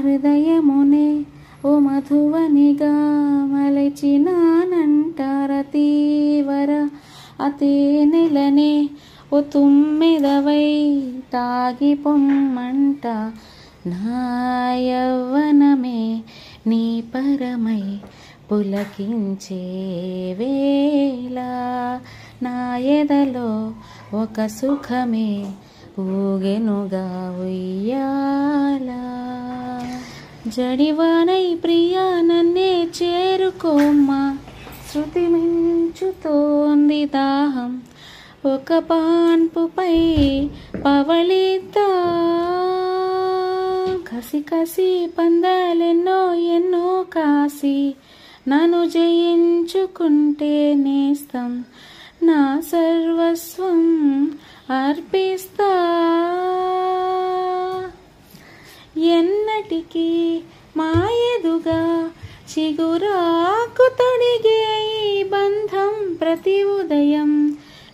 హృదయమునే ఓ మధువనిగా మలచినానంటార తీవర అతే నెలనే ఓ తుమ్మెదవై తాగి పొమ్మంట నా యవ్వనమే నీ పరమై పులకించే వేళ నా ఎదలో ఒక సుఖమే ఊగెనుగా ఉయ్యాల జడివానై ప్రియా నన్నే చేరుకోమ్మా శృతి మించుతోంది దాహం ఒక పాన్పుపై పవళిద్దా కసి కసి పందాలెన్నో ఎన్నో కాసి నన్ను జయించుకుంటే నేస్తం నా సర్వస్వం అర్పిస్తా ఎన్నటికీ మాయదుగా చిగురాకు తొడిగే ఈ బంధం ప్రతి ఉదయం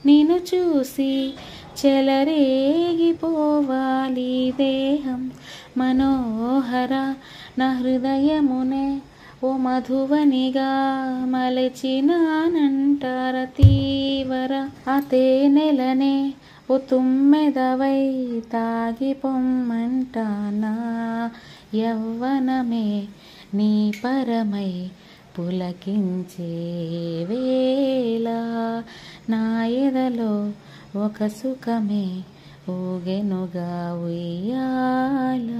నిన్ను చూసి చెలరేగిపోవాలి దేహం మనోహర నా హృదయమునే ఓ మధువనిగా మలచినానంటార తీవర అతే నెలనే ఓ తుమ్మెదవై తాగి పొమ్మంటానా యవ్వనమే నీ పరమై పులకించే వేళ నా ఎదలో ఒక సుఖమే ఊగెనుగా ఉయ్యాల